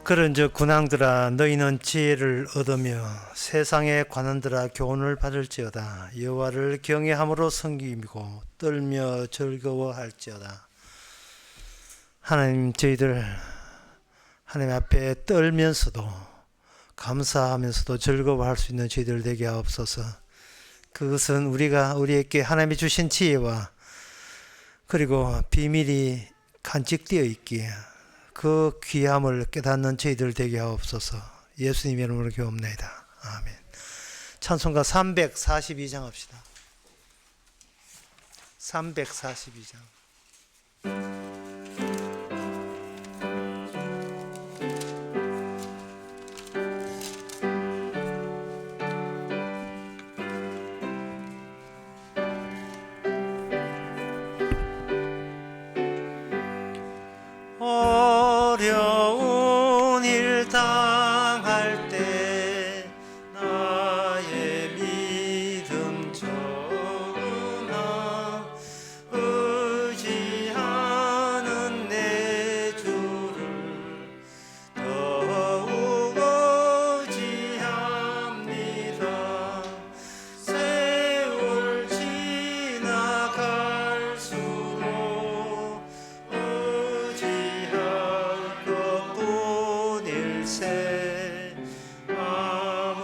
그런즉 군왕들아 너희는 지혜를 얻으며 세상의 관원들아 교훈을 받을지어다. 여호와를 경외함으로 섬기고 떨며 즐거워할지어다. 하나님, 저희들 하나님 앞에 떨면서도 감사하면서도 즐거워할 수 있는 저희들 되게 하옵소서. 그것은 우리에게 하나님이 주신 지혜와 그리고 비밀이 간직되어 있기에 그 귀함을 깨닫는 저희들 되게 하옵소서. 예수님의 이름으로 기도합니다. 아멘. 찬송가 342장 합시다. 342장. 어려운 일 당할 때 나의 믿음 적으나 의지하는 내 주를 더욱 의지합니다. 세월 지나갈수록 아무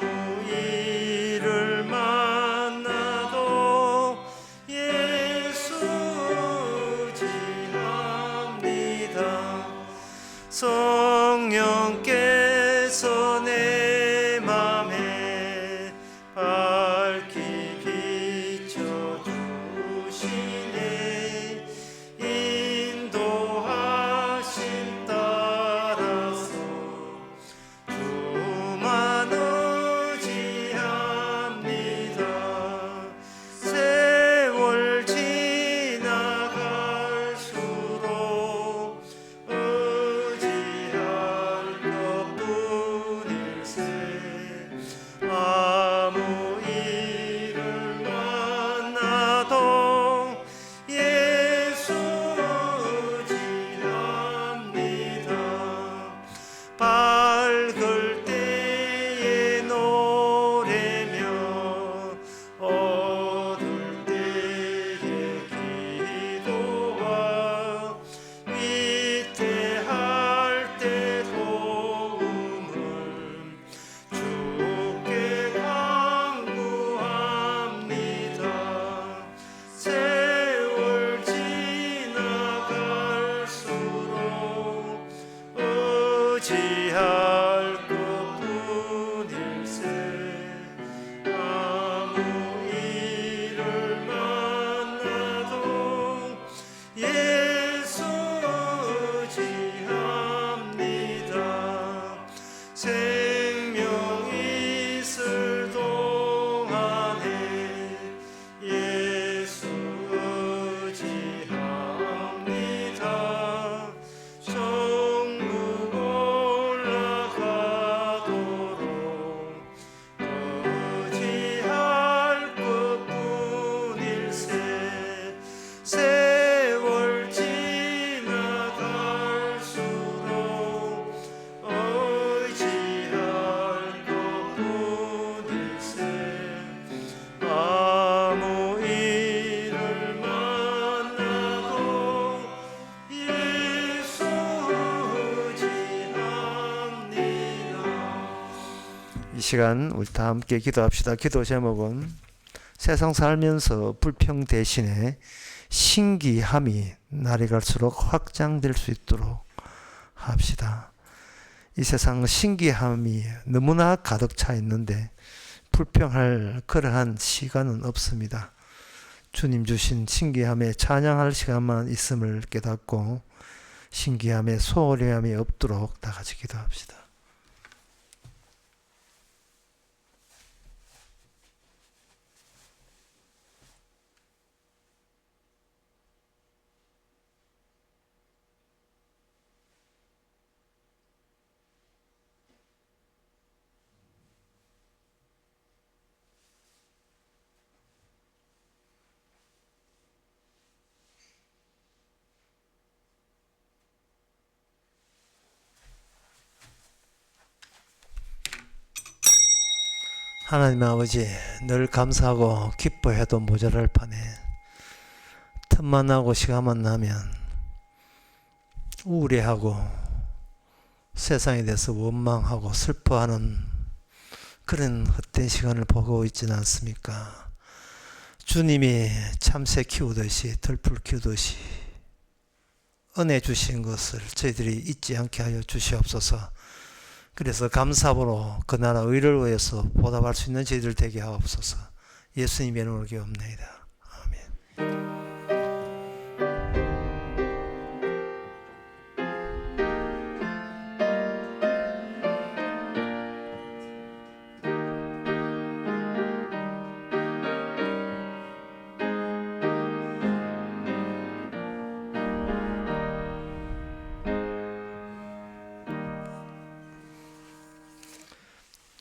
일을 만나도 예수 의지합니다. 성령께서 내 맘에 밝히 비춰주시네. 인도하심 따라서 주만 의지합니다. 세월 지나갈수록 의지할 것뿐일세. 아무 일을 만나도 예수 의지합니다. 밝을 때에 노래며 어두울 때에 기도와 위태할 때 도움을 주께 간구합니다. 세월 지나갈수록 의지할 것뿐일세. 아무 일을 만나도 예수 의지합니다. 생명 있을 동안에 예수 의지합니다. 천국 올라가도록 의지할 것뿐일세. 세월 지나갈수록 의지할 것뿐일세. 아무 일을 만나도 예수 의지합니다. 이 시간 우리 다 함께 기도합시다. 기도 제목은 세상 살면서 불평 대신에 신기함이 날이 갈수록 확장될 수 있도록 합시다. 이 세상 신기함이 너무나 가득 차 있는데 불평할 그러한 시간은 없습니다. 주님 주신 신기함에 찬양할 시간만 있음을 깨닫고 신기함에 소홀함이 없도록 다 같이 기도합시다. 하나님 아버지, 늘 감사하고 기뻐해도 모자랄 판에 틈만 나고 시간만 나면 우울해하고 세상에 대해서 원망하고 슬퍼하는 그런 헛된 시간을 보고 있지는 않습니까? 주님이 참새 키우듯이 들풀 키우듯이 은혜 주신 것을 저희들이 잊지 않게 하여 주시옵소서. 그래서 감사로 그 나라 의를 위해서 보답할 수 있는 저희들 되게 하옵소서. 예수님의 이름으로 기도합니다. 아멘.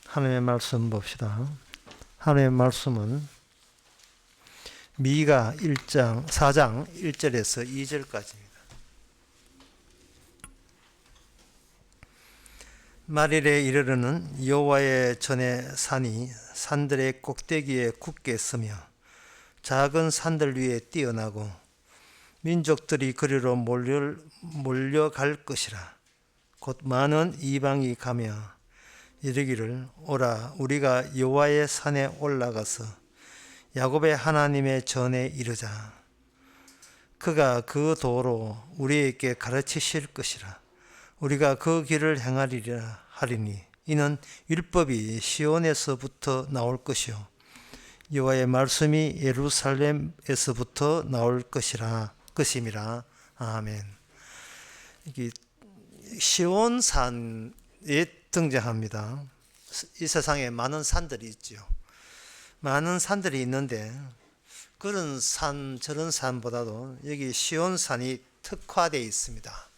하나님의 말씀 봅시다. 하나님의 말씀은 미가 4장 1절에서 2절까지입니다. 말일에 이르르는 여호와의 전에 산이 산들의 꼭대기에 굳게 서며 작은 산들 위에 뛰어나고 민족들이 그리로 몰려갈 것이라. 곧 많은 이방이 가며 이르기를 오라 우리가 여호와의 산에 올라가서 야곱의 하나님의 전에 이르자. 그가 그 도로 우리에게 가르치실 것이라. 우리가 그 길을 행하리라 하리니 이는 율법이 시온에서부터 나올 것이요 여호와의 말씀이 예루살렘에서부터 나올 것임이라. 아멘. 이게 시온산에 등장합니다. 이 세상에 많은 산들이 있죠. 많은 산들이 있는데 그런 산 저런 산보다도 여기 시온산이 특화되어 있습니다.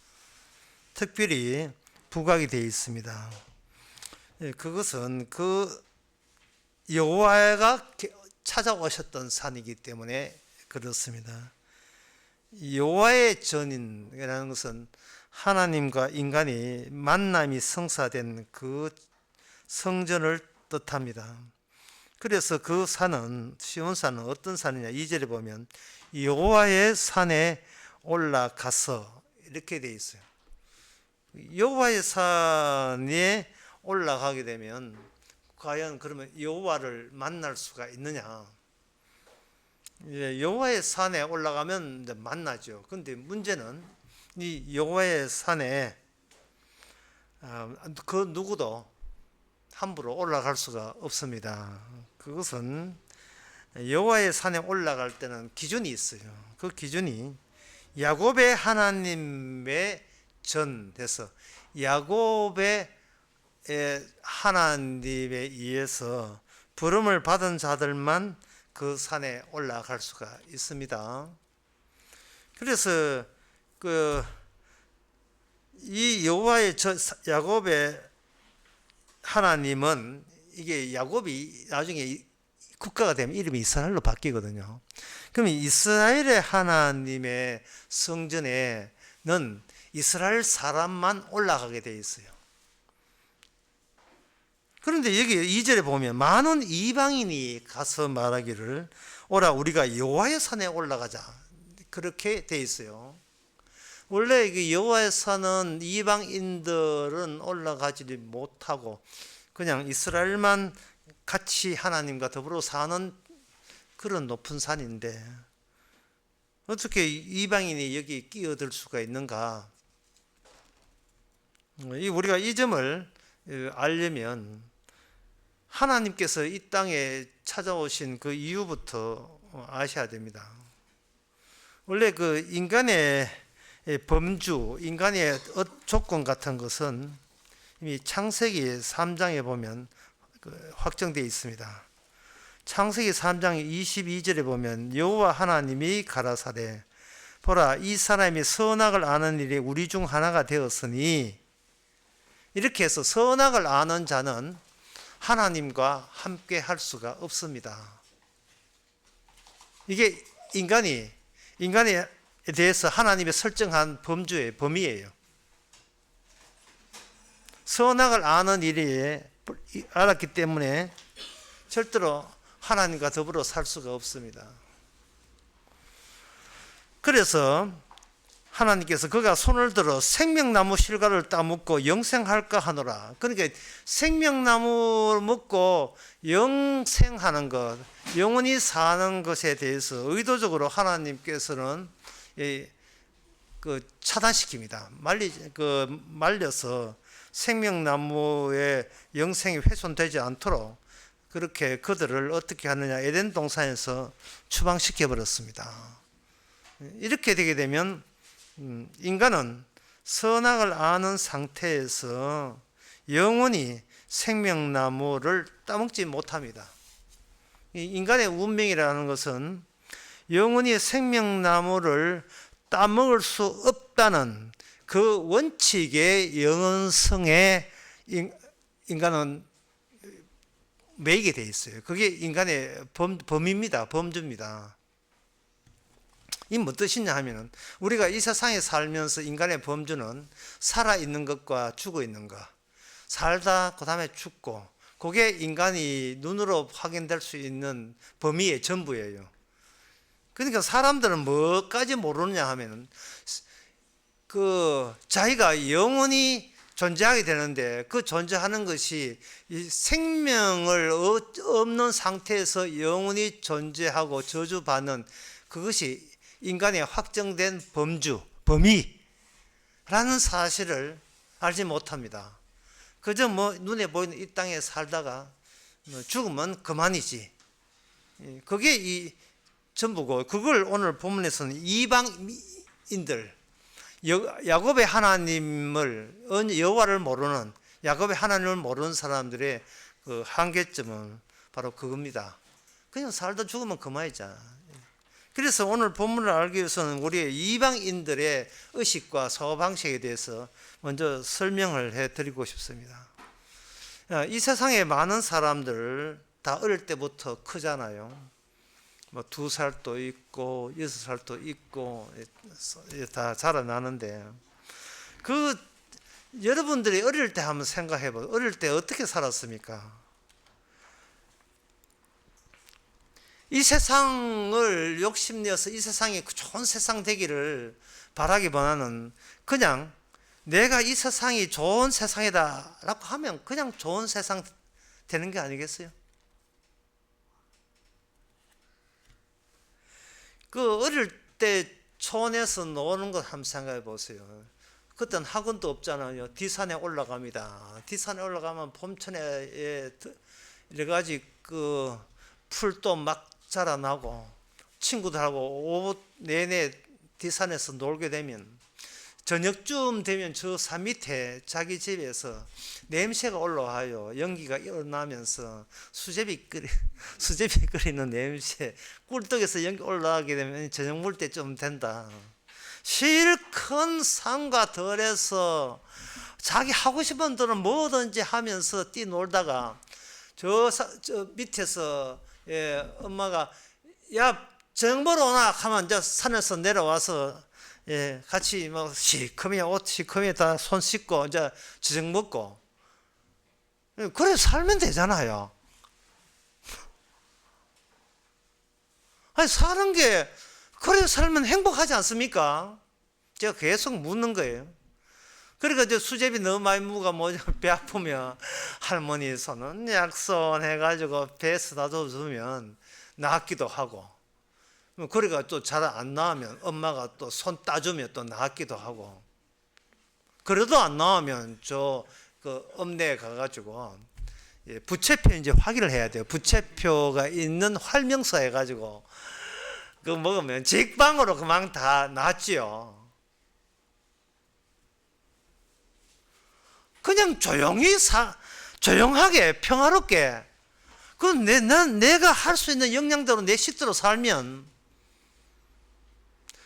특별히 부각이 되어 있습니다. 그것은 그 여호와가 찾아오셨던 산이기 때문에 그렇습니다. 여호와의 전이라는 것은 하나님과 인간이 만남이 성사된 그 성전을 뜻합니다. 그래서 그 산은 시온산은 어떤 산이냐 2절에 보면 여호와의 산에 올라가서 이렇게 되어 있어요. 여호와의 산에 올라가게 되면 과연 그러면 여호와를 만날 수가 있느냐? 여호와의 산에 올라가면 만나죠. 그런데 문제는 이 여호와의 산에 그 누구도 함부로 올라갈 수가 없습니다. 그것은 여호와의 산에 올라갈 때는 기준이 있어요. 그 기준이 야곱의 하나님의 전해서 야곱의 하나님에 의해서 부름을 받은 자들만 그 산에 올라갈 수가 있습니다. 그래서 이 여호와의 야곱의 하나님은 이게 야곱이 나중에 국가가 되면 이름이 이스라엘로 바뀌거든요. 그러면 이스라엘의 하나님의 성전에는 이스라엘 사람만 올라가게 되어 있어요. 그런데 여기 2절에 보면 많은 이방인이 가서 말하기를 오라 우리가 여호와의 산에 올라가자 그렇게 되어 있어요. 원래 여호와의 산은 이방인들은 올라가지 못하고 그냥 이스라엘만 같이 하나님과 더불어 사는 그런 높은 산인데 어떻게 이방인이 여기 끼어들 수가 있는가? 우리가 이 점을 알려면 하나님께서 이 땅에 찾아오신 그 이유부터 아셔야 됩니다. 원래 그 인간의 범주, 인간의 조건 같은 것은 이미 창세기 3장에 보면 확정되어 있습니다. 창세기 3장 22절에 보면 여호와 하나님이 가라사대 보라 이 사람이 선악을 아는 일이 우리 중 하나가 되었으니 이렇게 해서 선악을 아는 자는 하나님과 함께 할 수가 없습니다. 이게 인간에 대해서 하나님이 설정한 범위예요. 선악을 아는 일이 알았기 때문에 절대로 하나님과 더불어 살 수가 없습니다. 그래서 하나님께서 그가 손을 들어 생명나무 실과를 따먹고 영생할까 하노라. 그러니까 생명나무 먹고 영생하는 것, 영원히 사는 것에 대해서 의도적으로 하나님께서는 차단시킵니다. 말려서 생명나무의 영생이 훼손되지 않도록 그렇게 그들을 어떻게 하느냐, 에덴 동산에서 추방시켜 버렸습니다. 이렇게 되게 되면 인간은 선악을 아는 상태에서 영원히 생명나무를 따먹지 못합니다. 인간의 운명이라는 것은 영원히 생명나무를 따먹을 수 없다는 그 원칙의 영원성에 인간은 매이게 돼 있어요. 그게 인간의 범위입니다. 범주입니다. 이 뭐 뜻이냐 하면은 우리가 이 세상에 살면서 인간의 범주는 살아있는 것과 죽어있는 것, 살다 그 다음에 죽고, 그게 인간이 눈으로 확인될 수 있는 범위의 전부예요. 그러니까 사람들은 뭐까지 모르느냐 하면은 자기가 영원히 존재하게 되는데 그 존재하는 것이 이 생명을 없는 상태에서 영원히 존재하고 저주받는 그것이 인간의 확정된 범위라는 사실을 알지 못합니다. 그저 눈에 보이는 이 땅에 살다가 죽으면 그만이지. 그게 이 전부고, 그걸 오늘 본문에서는 이방인들, 야곱의 하나님을, 여호와를 모르는, 야곱의 하나님을 모르는 사람들의 그 한계점은 바로 그겁니다. 그냥 살다 죽으면 그만이자. 그래서 오늘 본문을 알기 위해서는 우리의 이방인들의 의식과 사고방식에 대해서 먼저 설명을 해드리고 싶습니다. 이 세상에 많은 사람들 다 어릴 때부터 크잖아요. 2살도 있고 6살도 있고 다 자라나는데, 여러분들이 어릴 때 한번 생각해 보세요. 어릴 때 어떻게 살았습니까? 이 세상을 욕심내어서 이 세상이 좋은 세상 되기를 바라기보다는 그냥 내가 이 세상이 좋은 세상이다 라고 하면 그냥 좋은 세상 되는 게 아니겠어요? 어릴 때 촌에서 노는 것 한번 생각해 보세요. 그때는 학원도 없잖아요. 뒷산에 올라갑니다. 뒷산에 올라가면 봄천에 여러 가지 풀도 막 자라나고 친구들하고 오후 내내 뒷산에서 놀게 되면 저녁쯤 되면 저 산 밑에 자기 집에서 냄새가 올라와요. 연기가 일어나면서 수제비 끓이는 냄새, 꿀떡에서 연기 올라가게 되면 저녁 먹을 때쯤 된다. 실컷 산과 들에서 자기 하고 싶은 대로 뭐든지 하면서 뛰놀다가 저 밑에서 엄마가 야 저녁 먹으러 오나 하면 이제 산에서 내려와서 같이 시커멓게 옷 시커멓게 다 손 씻고 이제 저녁 먹고 그래 살면 되잖아요. 아니 사는 게 그래 살면 행복하지 않습니까? 제가 계속 묻는 거예요. 그러니까 이제 수제비 너무 많이 먹으면 배 아프면 할머니 손은 약손 해가지고 배에서 놔두면 낫기도 하고, 그러니까 또 잘 안 나오면 엄마가 또 손 따주면 또 낫기도 하고, 그래도 안 나오면 읍내에 가가지고 부채표 이제 확인을 해야 돼요. 부채표가 있는 활명서 해가지고 그거 먹으면 직방으로 그만 다 낫지요. 그냥 조용하게 평화롭게 내가 할 수 있는 역량대로 내 식대로 살면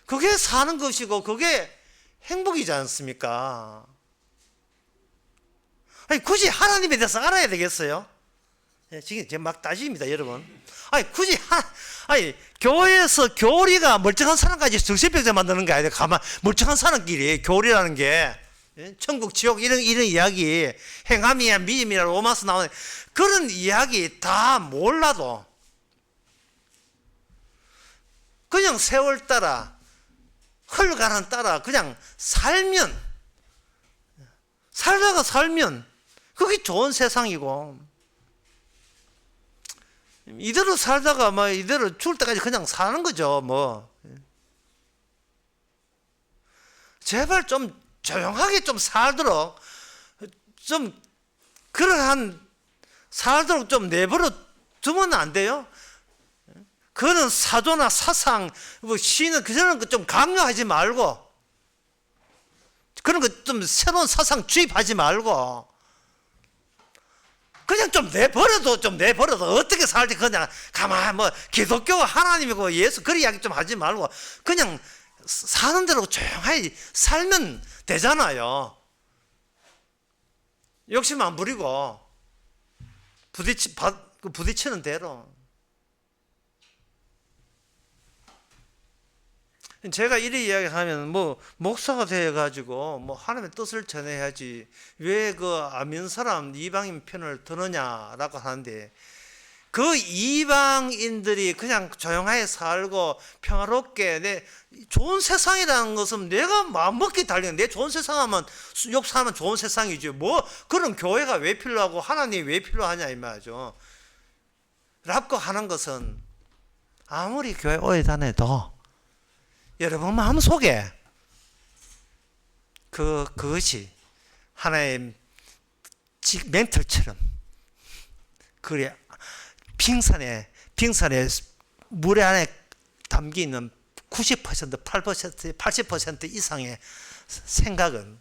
그게 사는 것이고 그게 행복이지 않습니까? 아니 굳이 하나님에 대해서 알아야 되겠어요? 지금 제가 막 따집니다, 여러분. 아니 굳이 교회에서 교리가 멀쩡한 사람까지 정신병자 만드는 게 아니라 가만 멀쩡한 사람끼리 교리라는 게 천국 지옥 이런 이야기, 행함이야 미임이야 로마서 나오는 그런 이야기 다 몰라도 그냥 세월 따라 흘러가는 따라 그냥 살다가 살면 그게 좋은 세상이고, 이대로 살다가 뭐 이대로 죽을 때까지 그냥 사는 거죠. 뭐 제발 좀 조용하게 좀 살도록, 좀 그러한 살도록 좀 내버려 두면 안 돼요? 그런 사조나 사상, 뭐 시는 그런 거 좀 강요하지 말고, 그런 거 좀 새로운 사상 주입하지 말고, 그냥 좀 내버려도 어떻게 살지 그냥 가만 뭐 기독교 하나님이고 예수 그런 이야기 좀 하지 말고 그냥 사는 대로 조용하게 살면 되잖아요. 욕심 안 부리고 부딪히는 대로. 제가 이리 이야기하면 뭐 목사가 되어가지고 뭐 하나님의 뜻을 전해야지 왜 그 아민 사람 이방인 편을 드느냐라고 하는데, 그 이방인들이 그냥 조용하게 살고 평화롭게 내 좋은 세상이라는 것은 내가 마음먹기 달리는, 내 좋은 세상 하면 욕사하면 좋은 세상이지 뭐 그런 교회가 왜 필요하고 하나님이 왜 필요하냐 이 말이죠. 라고 하는 것은 아무리 교회 오래 다녀도 여러분 마음속에 그것이 하나의 멘틀처럼, 그래 빙산에 물 안에 담겨 있는 90%, 8%, 80% 이상의 생각은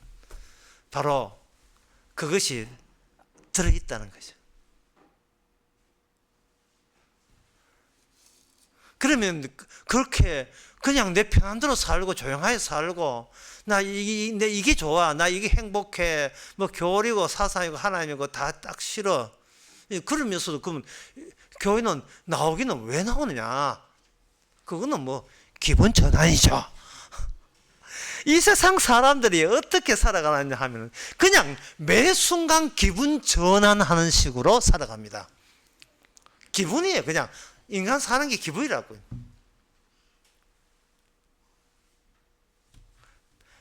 바로 그것이 들어있다는 거죠. 그러면 그렇게 그냥 내 편한 대로 살고 조용하게 살고, 나 이게 좋아, 나 이게 행복해, 뭐 교리고 사상이고 하나님이고 다 딱 싫어. 그러면서도 그러면 교회는 나오기는 왜 나오느냐? 그거는 뭐 기분 전환이죠. 이 세상 사람들이 어떻게 살아가느냐 하면 그냥 매 순간 기분 전환하는 식으로 살아갑니다. 기분이에요. 그냥 인간 사는 게 기분이라고요.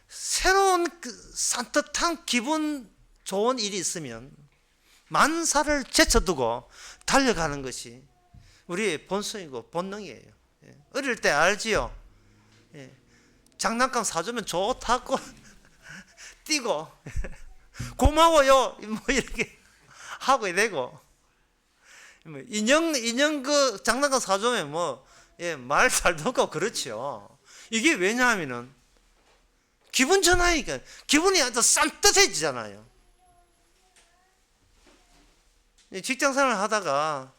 새로운 산뜻한 기분 좋은 일이 있으면 만사를 제쳐두고 달려가는 것이 우리의 본성이고 본능이에요. 어릴 때 알지요? 장난감 사주면 좋다고 뛰고 고마워요 뭐 이렇게 하고 되고, 인형 그 장난감 사주면 뭐 말 잘 듣고 그렇죠. 이게 왜냐하면은 기분 전환이니까 기분이 아주 산뜻해지잖아요. 직장생활 하다가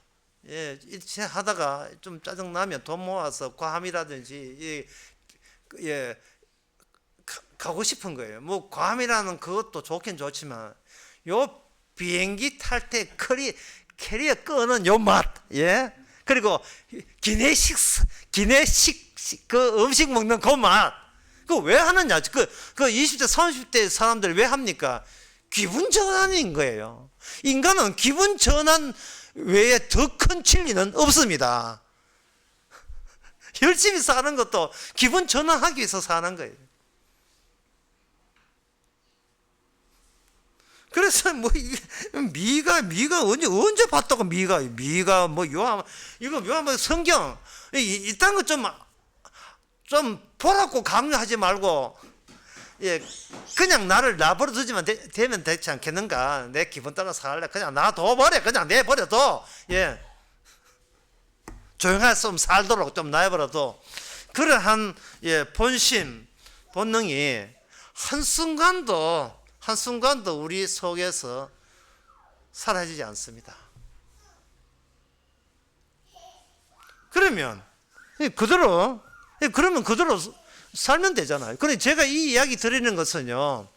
좀 짜증 나면 돈 모아서 괌이라든지 가고 싶은 거예요. 뭐 괌이라는 그것도 좋긴 좋지만 요 비행기 탈 때 캐리어 끄는 요 맛, 그리고 기내식 그 음식 먹는 그 맛, 그거 왜 하느냐? 그 20대 30대 사람들 왜 합니까? 기분 전환인 거예요. 인간은 기분 전환 외에 더 큰 진리는 없습니다. 열심히 사는 것도 기분 전환하기 위해서 사는 거예요. 그래서 뭐 미가 언제 봤다고 미가 뭐 요한 성경 이딴 거 좀 보라고 강요하지 말고 그냥 나를 놔버려 두지만 되면 되지 않겠는가? 내 기분 따라 살래. 그냥 놔둬버려. 그냥 내버려둬. 조용하게 좀 살도록 좀 놔버려둬. 그러한 본심, 본능이 한순간도 우리 속에서 사라지지 않습니다. 그러면 그대로 살면 되잖아요. 그런데 제가 이 이야기 드리는 것은요,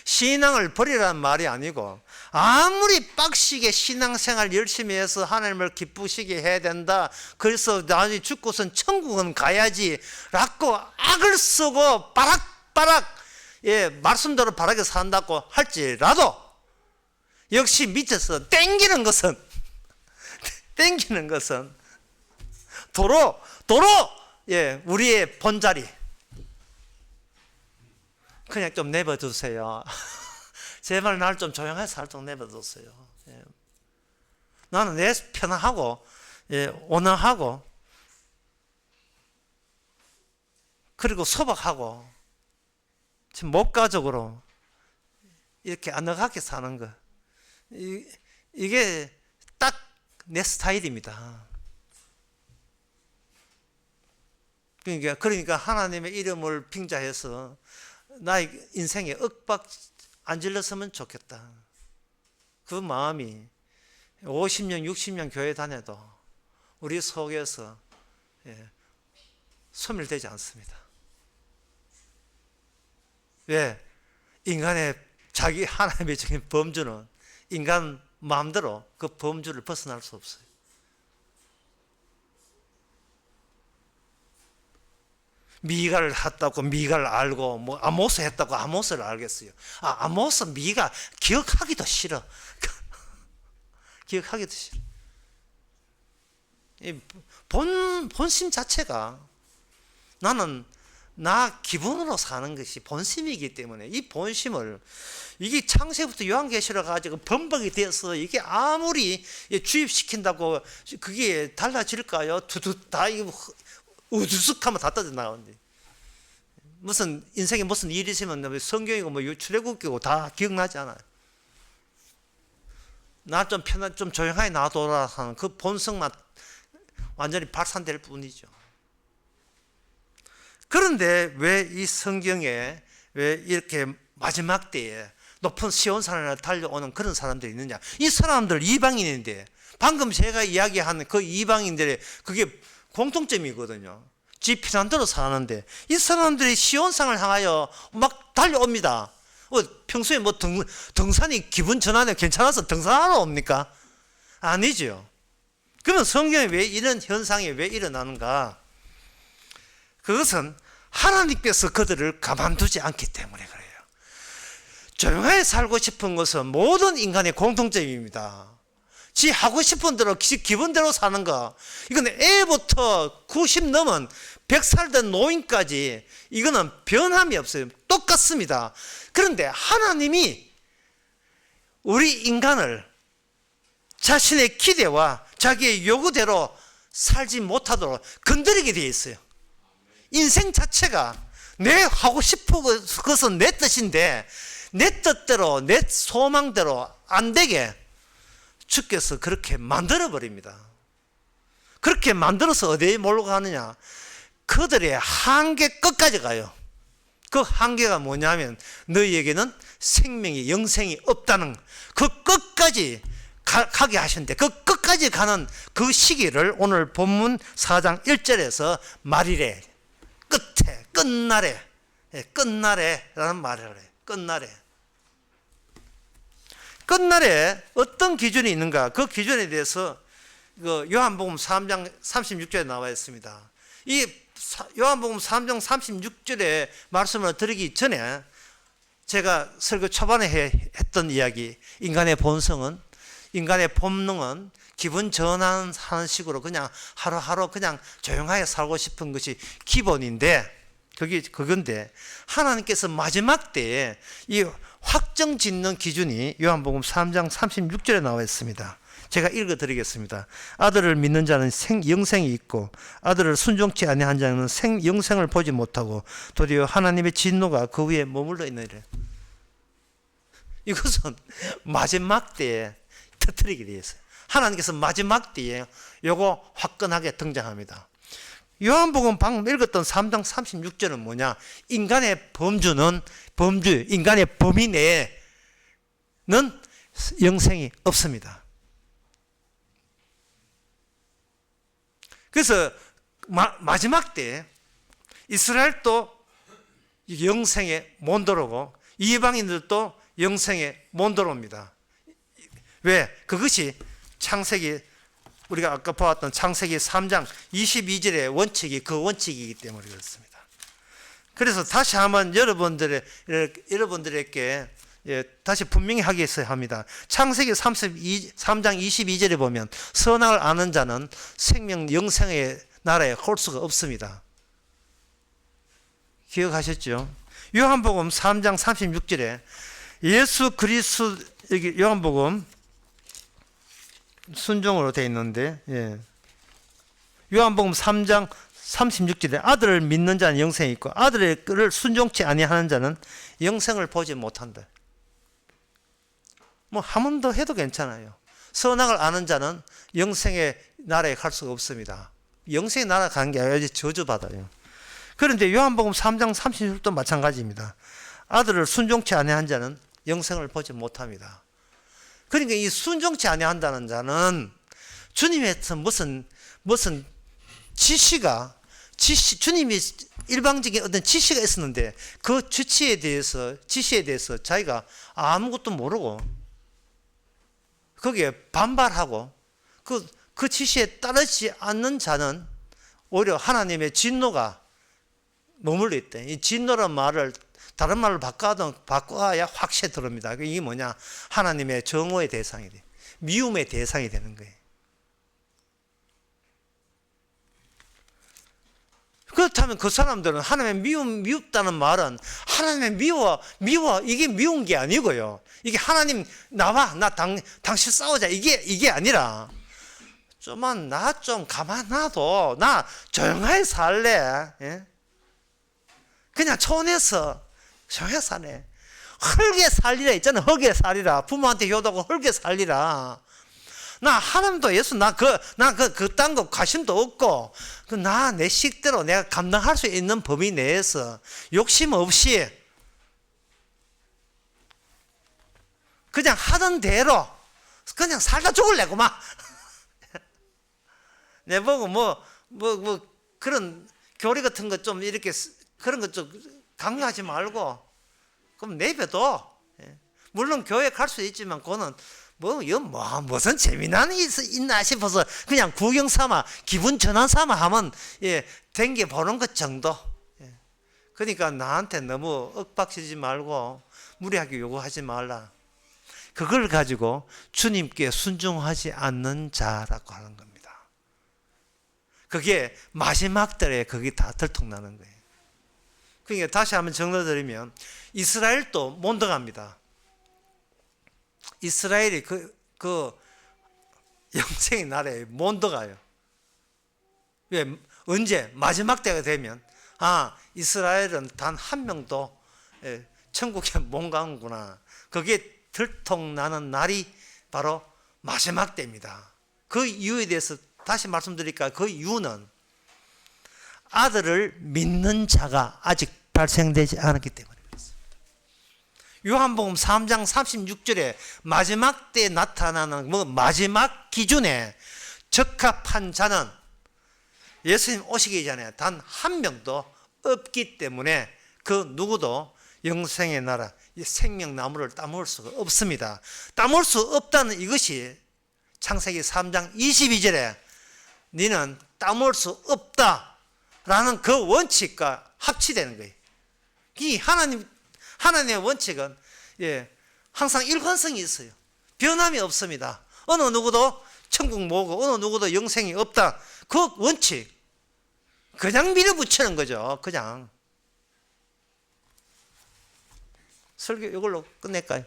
신앙을 버리라는 말이 아니고 아무리 빡시게 신앙생활 열심히 해서 하나님을 기쁘시게 해야 된다, 그래서 나중에 죽고선 천국은 가야지 라고 악을 쓰고 바락바락 예, 말씀대로 바르게 산다고 할지라도 역시 밑에서 땡기는 것은 도로 예, 우리의 본자리 그냥 좀 내버려두세요. 제발 날 좀 조용하게 살짝 내버려두세요. 예. 나는 내 편하고 예, 온화하고 그리고 소박하고 지금 목가적으로 이렇게 아늑하게 사는 거 이게 딱 내 스타일입니다. 그러니까 하나님의 이름을 빙자해서 나의 인생에 윽박 안 질렀으면 좋겠다. 그 마음이 50년 60년 교회 다녀도 우리 속에서 예, 소멸되지 않습니다. 왜? 인간의 자기 하나님의 적인 범주는 인간 마음대로 그 범주를 벗어날 수 없어요. 미가를 했다고 미가를 알고 뭐 아모스 했다고 아모스를 알겠어요. 아모스 미가 기억하기도 싫어. 기억하기도 싫어. 본심 자체가 나는 나 기분으로 사는 것이 본심이기 때문에 이 본심을 이게 창세부터 요한계시록 가지고 범벅이 되어서 이게 아무리 주입시킨다고 그게 달라질까요? 다 이거 우두둑하면 다 떠져 나오는데 무슨 인생에 무슨 일이 있으면 성경이고 뭐 출애굽기고 다 기억나지 않아요. 나 좀 좀 조용하게 놔둬라 하는 그 본성만 완전히 발산될 뿐이죠. 그런데 왜 이 성경에 왜 이렇게 마지막 때에 높은 시온산을 달려오는 그런 사람들이 있느냐? 이 사람들 이방인인데 방금 제가 이야기한 그 이방인들의 그게 공통점이거든요. 지 필요한 대로 사는데 이 사람들이 시온산을 향하여 막 달려옵니다. 평소에 뭐 등산이 기분 전환에 괜찮아서 등산하러 옵니까? 아니죠. 그러면 성경에 왜 이런 현상이 왜 일어나는가? 그것은 하나님께서 그들을 가만두지 않기 때문에 그래요. 조용하게 살고 싶은 것은 모든 인간의 공통점입니다. 지 하고 싶은 대로 지 기분대로 사는 거, 이건 애부터 90 넘은 100살 된 노인까지 이거는 변함이 없어요. 똑같습니다. 그런데 하나님이 우리 인간을 자신의 기대와 자기의 요구대로 살지 못하도록 건드리게 되어 있어요. 인생 자체가 내 하고 싶은 것은 내 뜻인데 내 뜻대로 내 소망대로 안 되게 주께서 그렇게 만들어 버립니다. 그렇게 만들어서 어디에 몰고 가느냐? 그들의 한계 끝까지 가요. 그 한계가 뭐냐면 너희에게는 생명이 영생이 없다는 그 끝까지 가게 하신대. 그 끝까지 가는 그 시기를 오늘 본문 4장 1절에서 말이래. 끝에 끝날에 끝날에라는 말을 해. 끝날에 어떤 기준이 있는가? 그 기준에 대해서 요한복음 3장 36절에 나와 있습니다. 이 요한복음 3장 36절의 말씀을 드리기 전에 제가 설교 초반에 했던 이야기, 인간의 본성은, 인간의 본능은 기분 전환하는 식으로 그냥 하루하루 그냥 조용하게 살고 싶은 것이 기본인데, 그건데 하나님께서 마지막 때에 이 확정 짓는 기준이 요한복음 3장 36절에 나와 있습니다. 제가 읽어드리겠습니다. 아들을 믿는 자는 영생이 있고 아들을 순종치 아니한 자는 영생을 보지 못하고 도리어 하나님의 진노가 그 위에 머물러 있느니라. 이것은 마지막 때에 터뜨리게 되어 있어요. 하나님께서 마지막 때에 요거 화끈하게 등장합니다. 요한복음 방금 읽었던 3장 36절은 뭐냐? 인간의 인간의 범위 내에는 영생이 없습니다. 그래서 마지막 때 이스라엘도 영생에 못 들어오고 이방인들도 영생에 못 들어옵니다. 왜? 그것이 창세기, 우리가 아까 보았던 창세기 3장 22절의 원칙이 그 원칙이기 때문에 그렇습니다. 그래서 다시 한번 여러분들에게 다시 분명히 하게 합니다. 창세기 3장 22절에 보면 선악을 아는 자는 생명 영생의 나라에 올 수가 없습니다. 기억하셨죠? 요한복음 3장 36절에 예수 그리스도, 여기 요한복음 순종으로 되어 있는데, 요한복음 3장 36절에 아들을 믿는 자는 영생이 있고 아들을 순종치 아니하는 자는 영생을 보지 못한다. 뭐 한 번 더 해도 괜찮아요. 선악을 아는 자는 영생의 나라에 갈 수가 없습니다. 영생의 나라 가는 게 아니라 저주받아요. 그런데 요한복음 3장 36절도 마찬가지입니다. 아들을 순종치 아니한 자는 영생을 보지 못합니다. 그러니까 이 순종치 아니한다는 자는 주님에서 무슨 주님이 일방적인 어떤 지시가 있었는데 그 지시에 대해서 자기가 아무것도 모르고 거기에 반발하고 그 지시에 따르지 않는 자는 오히려 하나님의 진노가 머물러 있대. 이 진노란 말을 다른 말로 바꿔야 확실히 들어옵니다. 이게 뭐냐? 하나님의 정오의 대상이 돼. 미움의 대상이 되는 거예요. 그렇다면 그 사람들은 하나님의 미웠다는 말은 하나님의 미워 이게 미운 게 아니고요. 이게 하나님 나와 당신 싸우자 이게 아니라 좀만 나 좀 가만 놔둬. 나 조용하게 살래. 예? 그냥 촌에서 조용하게 살래. 헐게 살리라 있잖아. 헐게 살리라. 부모한테 효도하고 헐게 살리라. 나 하나님도 예수 그딴 거 관심도 없고 나 내 식대로 내가 감당할 수 있는 범위 내에서 욕심 없이 그냥 하던 대로 그냥 살다 죽을래고 막 내보고 뭐 그런 교리 같은 거 좀 이렇게 그런 거 좀 강요하지 말고 그럼 내버려. 물론 교회 갈 수 있지만 그거는 무슨 재미난 게 있나 싶어서 그냥 구경 삼아 기분 전환 삼아 하면 댕겨 보는 것 정도. 그러니까 나한테 너무 윽박지지 말고 무리하게 요구하지 말라. 그걸 가지고 주님께 순종하지 않는 자라고 하는 겁니다. 그게 마지막 때에 그게 다 들통나는 거예요. 그러니까 다시 한번 정리드리면 이스라엘도 못 들어갑니다. 이스라엘이 그 영생의 나라에 못 들어가요. 왜? 언제? 마지막 때가 되면 이스라엘은 단 한 명도 천국에 못 가는구나. 그게 들통나는 날이 바로 마지막 때입니다. 그 이유에 대해서 다시 말씀드릴까? 그 이유는 아들을 믿는 자가 아직 발생되지 않았기 때문에 그렇습니다. 요한복음 3장 36절에 마지막 때에 나타나는 마지막 기준에 적합한 자는 예수님 오시기 전에 단 한 명도 없기 때문에 그 누구도 영생의 나라, 생명나무를 따먹을 수가 없습니다. 따먹을 수 없다는 이것이 창세기 3장 22절에 너는 따먹을 수 없다라는 그 원칙과 합치되는 거예요. 이 하나님의 원칙은 항상 일관성이 있어요. 변함이 없습니다. 어느 누구도 천국 모으고 어느 누구도 영생이 없다. 그 원칙 그냥 밀어붙이는 거죠. 그냥 설교 이걸로 끝낼까요?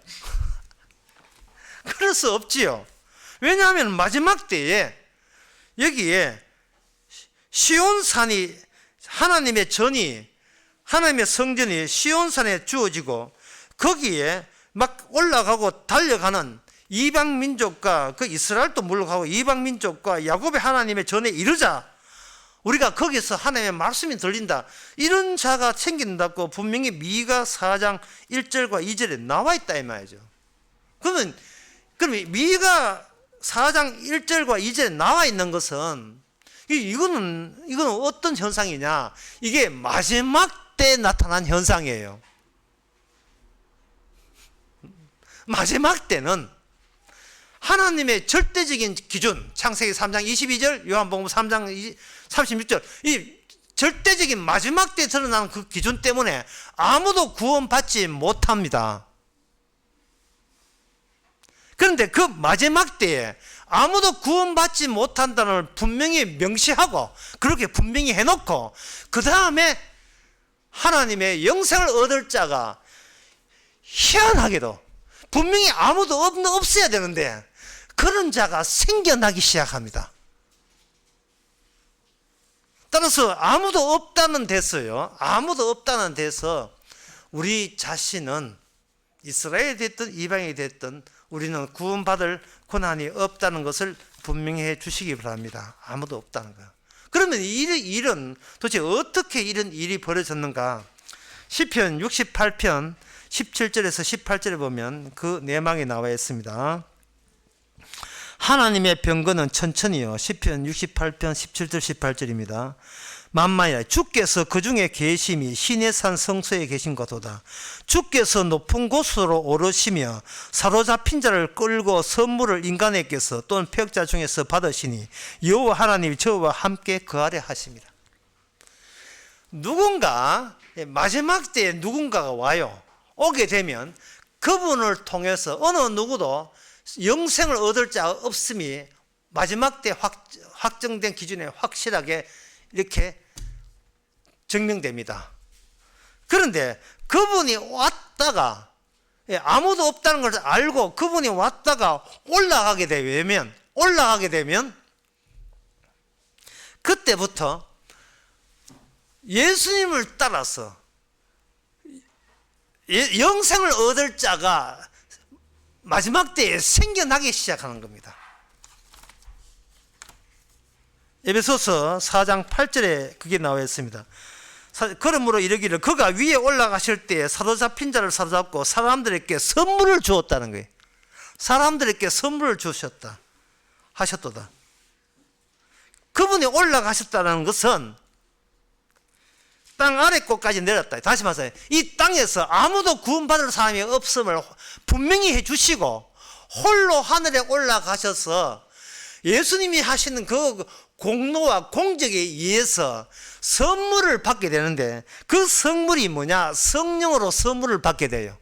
그럴 수 없지요. 왜냐하면 마지막 때에 여기에 시온산이 하나님의 전이 하나님의 성전이 시온산에 주어지고 거기에 막 올라가고 달려가는 이방 민족과 그 이스라엘도 물러가고 이방 민족과 야곱의 하나님의 전에 이르자 우리가 거기서 하나님의 말씀이 들린다. 이런 자가 생긴다고 분명히 미가 4장 1절과 2절에 나와 있다 이 말이죠. 그러면 미가 4장 1절과 2절에 나와 있는 것은 이거는 어떤 현상이냐? 이게 마지막 때 나타난 현상이에요. 마지막 때는 하나님의 절대적인 기준, 창세기 3장 22절, 요한복음 3장 36절, 이 절대적인 마지막 때에 드러나는 그 기준 때문에 아무도 구원받지 못합니다. 그런데 그 마지막 때에 아무도 구원받지 못한다는 걸 분명히 명시하고 그렇게 분명히 해놓고 그 다음에 하나님의 영생을 얻을 자가 희한하게도 분명히 아무도 없어야 되는데 그런 자가 생겨나기 시작합니다. 따라서 아무도 없다는 데서요, 아무도 없다는 데서 우리 자신은 이스라엘이 됐든 이방이 됐든 우리는 구원받을 권한이 없다는 것을 분명히 해 주시기 바랍니다. 아무도 없다는 거예요. 그러면 이 일은 도대체 어떻게 이런 일이 벌어졌는가? 시편 68편 17절에서 18절에 보면 그 내막이 나와 있습니다. 하나님의 병거는 천천히요. 시편 68편 17절 18절입니다. 만마야 주께서 그 중에 계심이 신의 산 성소에 계신 것보다 주께서 높은 곳으로 오르시며 사로잡힌 자를 끌고 선물을 인간에게서 또는 폐역자 중에서 받으시니 여호와 하나님이 저와 함께 거하려 하십니다. 누군가 마지막 때에 누군가가 와요. 오게 되면 그분을 통해서 어느 누구도 영생을 얻을 자가 없음이 마지막 때 확정된 기준에 확실하게 이렇게 증명됩니다. 그런데 그분이 왔다가 아무도 없다는 걸 알고 그분이 왔다가 올라가게 되면 그때부터 예수님을 따라서 영생을 얻을 자가 마지막 때에 생겨나기 시작하는 겁니다. 에베소서 4장 8절에 그게 나와 있습니다. 그러므로 이르기를 그가 위에 올라가실 때에 사로잡힌 자를 사로잡고 사람들에게 선물을 주었다는 거예요. 사람들에게 선물을 주셨다 하셨도다. 그분이 올라가셨다는 것은 땅 아래 곳까지 내렸다. 다시 말해서 이 땅에서 아무도 구원받을 사람이 없음을 분명히 해주시고 홀로 하늘에 올라가셔서 예수님이 하시는 그 공로와 공적에 의해서 선물을 받게 되는데 그 선물이 뭐냐? 성령으로 선물을 받게 돼요.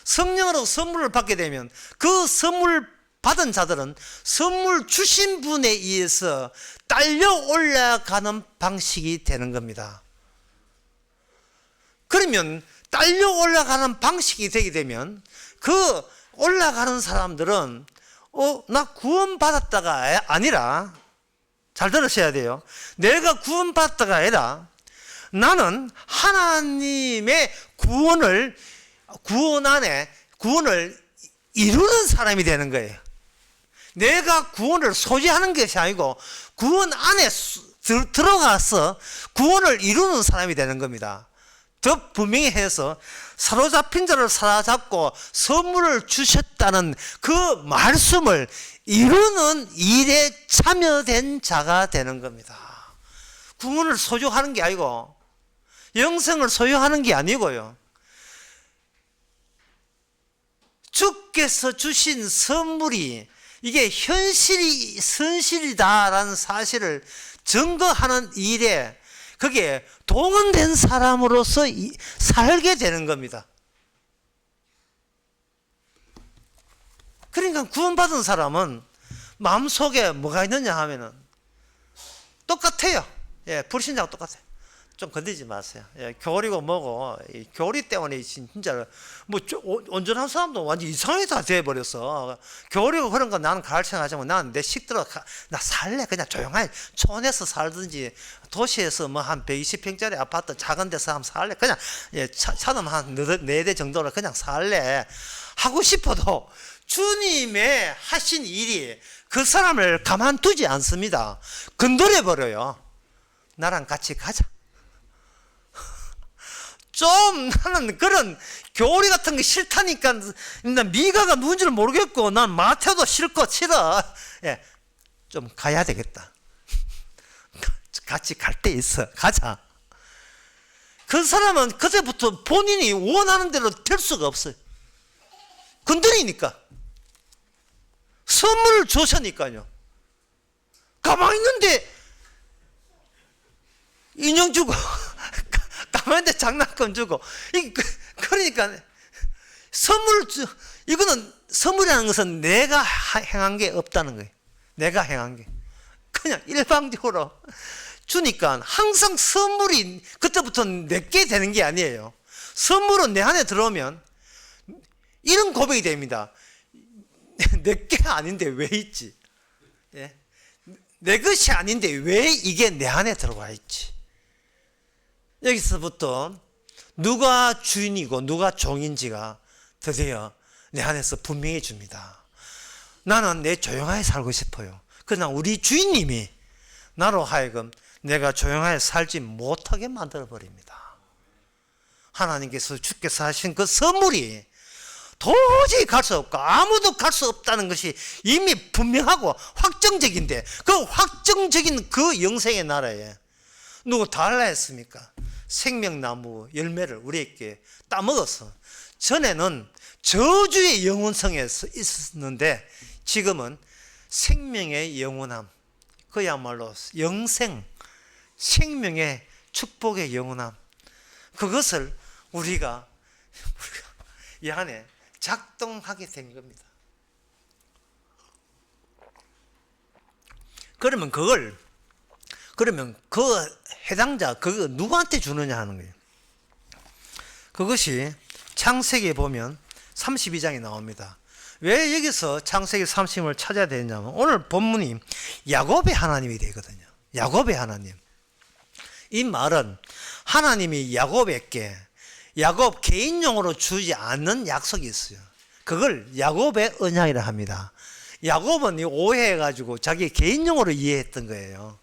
성령으로 선물을 받게 되면 그 선물 받은 자들은 선물 주신 분에 의해서 딸려 올라가는 방식이 되는 겁니다. 그러면 딸려 올라가는 방식이 되게 되면 그 올라가는 사람들은 나 구원받았다가 아니라 잘 들으셔야 돼요. 내가 구원받았다가 아니라 나는 하나님의 구원을 이루는 사람이 되는 거예요. 내가 구원을 소지하는 것이 아니고 구원 안에 들어가서 구원을 이루는 사람이 되는 겁니다. 더 분명히 해서 사로잡힌 자를 사로잡고 선물을 주셨다는 그 말씀을 이루는 일에 참여된 자가 되는 겁니다. 구원을 소유하는 게 아니고 영생을 소유하는 게 아니고요. 주께서 주신 선물이 이게 선실이다라는 사실을 증거하는 일에 그게 동원된 사람으로서 살게 되는 겁니다. 그러니까 구원받은 사람은 마음속에 뭐가 있느냐 하면은 똑같아요. 불신자하고 똑같아요. 좀 건드리지 마세요. 교리고 뭐고 교리 때문에 진짜 뭐 온전한 사람도 완전 이상하게 다 돼버렸어. 교리고 그런 거 나는 가르쳐가지고 나는 내 식들어 나 살래. 그냥 조용하게 촌에서 살든지 도시에서 뭐 한 120평짜리 아파트 작은 데서 한번 살래. 그냥 차는 한 4대 정도로 그냥 살래 하고 싶어도 주님의 하신 일이 그 사람을 가만두지 않습니다. 건드려 버려요. 나랑 같이 가자. 좀 나는 그런 교리 같은 게 싫다니까. 난 미가가 누군지를 모르겠고 난 마태도 싫고 싫어. 좀 가야 되겠다. 같이 갈 때 있어. 가자. 그 사람은 그때부터 본인이 원하는 대로 될 수가 없어요. 건드리니까. 선물을 주셨으니까요. 가만히 있는데 인형 주고 남한테 장난감 주고 그러니까 이거는 선물이라는 것은 내가 행한 게 없다는 거예요. 내가 행한 게 그냥 일방적으로 주니까 항상 선물이 그때부터 내게 되는 게 아니에요. 선물은 내 안에 들어오면 이런 고백이 됩니다. 내게 아닌데 왜 있지? 예? 내 것이 아닌데 왜 이게 내 안에 들어와 있지? 여기서부터 누가 주인이고 누가 종인지가 드디어 내 안에서 분명해집니다. 나는 내 조용하게 살고 싶어요. 그러나 우리 주인님이 나로 하여금 내가 조용하게 살지 못하게 만들어버립니다. 하나님께서 주께서 하신 그 선물이 도저히 갈 수 없고 아무도 갈 수 없다는 것이 이미 분명하고 확정적인데 그 확정적인 그 영생의 나라에 누구 달라 했습니까? 생명나무 열매를 우리에게 따먹어서 전에는 저주의 영원성에 있었는데 지금은 생명의 영원함, 그야말로 영생, 생명의 축복의 영원함, 그것을 우리가 이 안에 작동하게 된 겁니다. 그러면 그 해당자, 그거 누구한테 주느냐 하는 거예요. 그것이 창세기에 보면 32장에 나옵니다. 왜 여기서 창세기 30을 찾아야 되냐면 오늘 본문이 야곱의 하나님이 되거든요. 야곱의 하나님. 이 말은 하나님이 야곱에게 야곱 개인용으로 주지 않는 약속이 있어요. 그걸 야곱의 언약이라 합니다. 야곱은 오해해가지고 자기 개인용으로 이해했던 거예요.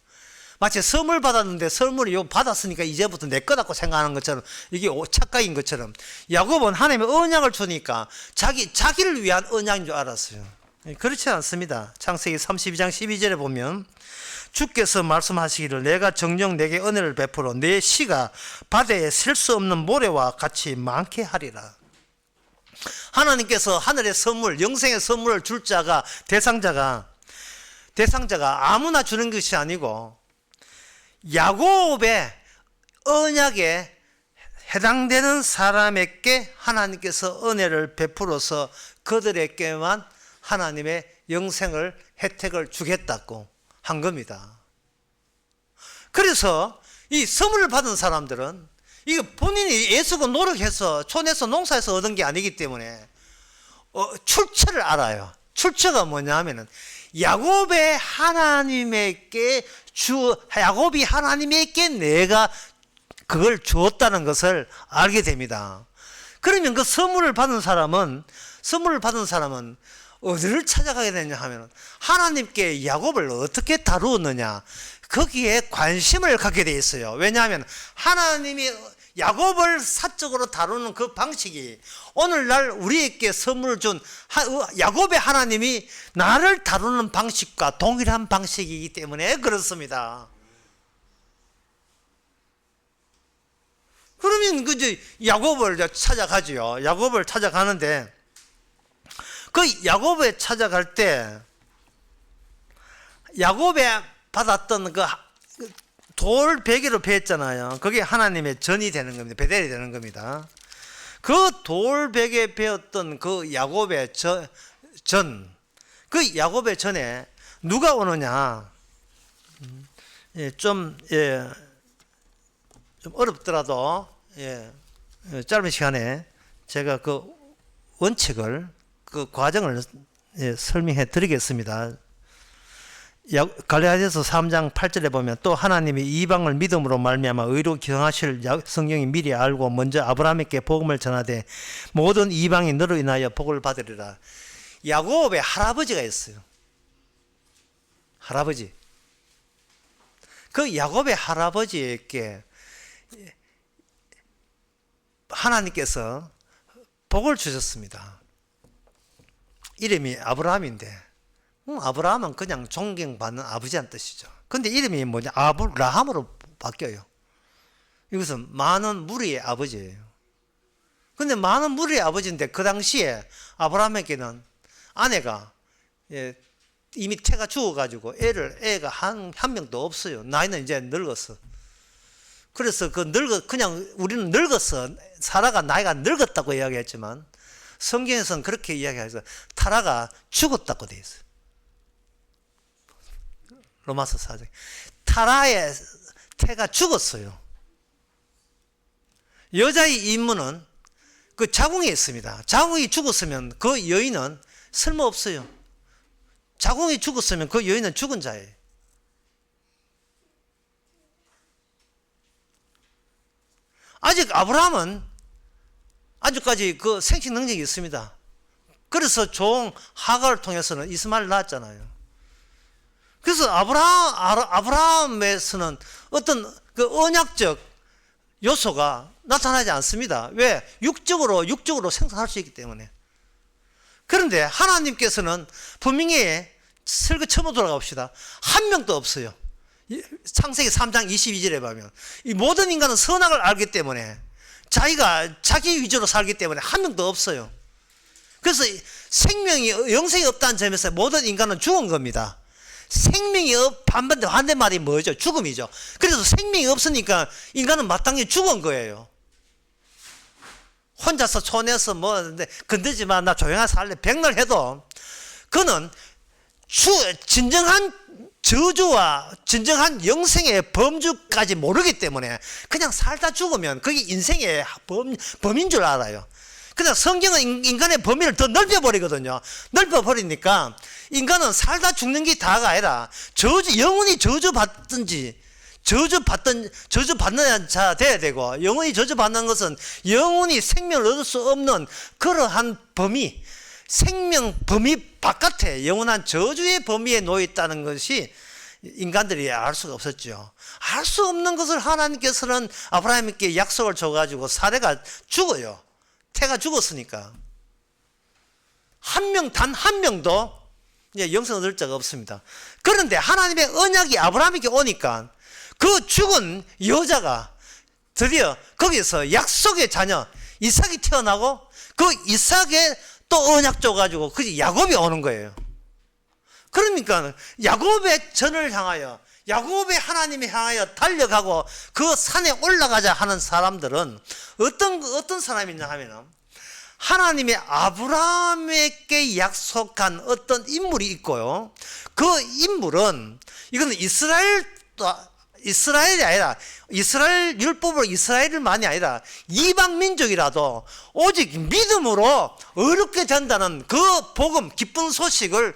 마치 선물 받았는데 선물을 받았으니까 이제부터 내 거라고 생각하는 것처럼 이게 착각인 것처럼 야곱은 하나님의 언약을 주니까 자기를 위한 언약인 줄 알았어요. 그렇지 않습니다. 창세기 32장 12절에 보면 주께서 말씀하시기를 내가 정녕 내게 은혜를 베풀어 내 씨가 바다에 셀 수 없는 모래와 같이 많게 하리라. 하나님께서 하늘의 선물, 영생의 선물을 줄 자가 대상자가 아무나 주는 것이 아니고 야곱의 언약에 해당되는 사람에게 하나님께서 은혜를 베풀어서 그들에게만 하나님의 영생을 혜택을 주겠다고 한 겁니다. 그래서 이 선물을 받은 사람들은 이거 본인이 애쓰고 노력해서 촌에서 농사에서 얻은 게 아니기 때문에 출처를 알아요. 출처가 뭐냐 하면은 야곱이 하나님에게 내가 그걸 주었다는 것을 알게 됩니다. 그러면 그 선물을 받은 사람은 어디를 찾아가게 되냐 하면 하나님께 야곱을 어떻게 다루었느냐 거기에 관심을 갖게 돼 있어요. 왜냐하면 하나님이 야곱을 사적으로 다루는 그 방식이 오늘날 우리에게 선물을 준 야곱의 하나님이 나를 다루는 방식과 동일한 방식이기 때문에 그렇습니다. 그러면 야곱을 찾아가지요. 야곱을 찾아가는데 그 야곱에 찾아갈 때 야곱에 받았던 그 돌 베개로 베었잖아요. 그게 하나님의 전이 되는 겁니다. 베델이 되는 겁니다. 그 돌 베개에 베었던 그 야곱의 그 야곱의 전에 누가 오느냐? 좀 어렵더라도 짧은 시간에 제가 그 원칙을 그 과정을 설명해 드리겠습니다. 갈라디아서 3장 8절에 보면 또 하나님이 이방을 믿음으로 말미암아 의로 기성하실 성경이 미리 알고 먼저 아브라함에게 복음을 전하되 모든 이방이 너로 인하여 복을 받으리라. 야곱의 할아버지가 있어요. 할아버지. 그 야곱의 할아버지에게 하나님께서 복을 주셨습니다. 이름이 아브라함인데 아브라함은 그냥 존경받는 아버지란 뜻이죠. 근데 이름이 뭐냐? 아브라함으로 바뀌어요. 이것은 많은 무리의 아버지예요. 근데 많은 무리의 아버지인데 그 당시에 아브라함에게는 아내가 이미 태가 죽어가지고 애가 한 명도 없어요. 나이는 이제 늙었어. 그래서 그냥 우리는 늙어서, 사라가 나이가 늙었다고 이야기했지만, 성경에서는 그렇게 이야기해서 타라가 죽었다고 되어 있어요. 로마서 4장. 타라의 태가 죽었어요. 여자의 임무는 그 자궁에 있습니다. 자궁이 죽었으면 그 여인은 쓸모없어요. 자궁이 죽었으면 그 여인은 죽은 자예요. 아직 아브라함은 아직까지 그 생식 능력이 있습니다. 그래서 종 하가를 통해서는 이스마엘을 낳았잖아요. 그래서 아브라함에서는 어떤 그 언약적 요소가 나타나지 않습니다. 왜? 육적으로 생산할 수 있기 때문에. 그런데 하나님께서는 분명히 설교 처음으로 돌아가 봅시다. 한 명도 없어요. 창세기 3장 22절에 보면 이 모든 인간은 선악을 알기 때문에 자기가 자기 위주로 살기 때문에 한 명도 없어요. 그래서 생명이 영생이 없다는 점에서 모든 인간은 죽은 겁니다. 생명이 반대말이 뭐죠? 죽음이죠. 그래서 생명이 없으니까 인간은 마땅히 죽은 거예요. 혼자서 촌에서 뭐 건드지 마, 나 조용하게 살래, 백날 해도 그는 진정한 저주와 진정한 영생의 범주까지 모르기 때문에 그냥 살다 죽으면 그게 인생의 범인 줄 알아요. 그냥 성경은 인간의 범위를 더 넓혀버리거든요. 넓혀버리니까 인간은 살다 죽는 게 다가 아니라 영원히 저주받든지 저주받는 자 돼야 되고, 영원히 저주받는 것은 영원히 생명을 얻을 수 없는 그러한 범위, 생명 범위 바깥에 영원한 저주의 범위에 놓여 있다는 것이 인간들이 알 수가 없었죠. 알 수 없는 것을 하나님께서는 아브라함에게 약속을 줘가지고 사례가 죽어요. 태가 죽었으니까 단 한 명도 영생 얻을 자가 없습니다. 그런데 하나님의 언약이 아브라함에게 오니까 그 죽은 여자가 드디어 거기서 약속의 자녀 이삭이 태어나고, 그 이삭의 또 언약 줘가지고 그 야곱이 오는 거예요. 그러니까 야곱의 전을 향하여, 야곱의 하나님을 향하여 달려가고 그 산에 올라가자 하는 사람들은 어떤 사람이냐 하면은 하나님의 아브라함에게 약속한 어떤 인물이 있고요. 그 인물은 이거는 이스라엘이 아니라, 이스라엘 율법으로 이스라엘만이 아니라 이방 민족이라도 오직 믿음으로 어렵게 된다는 그 복음, 기쁜 소식을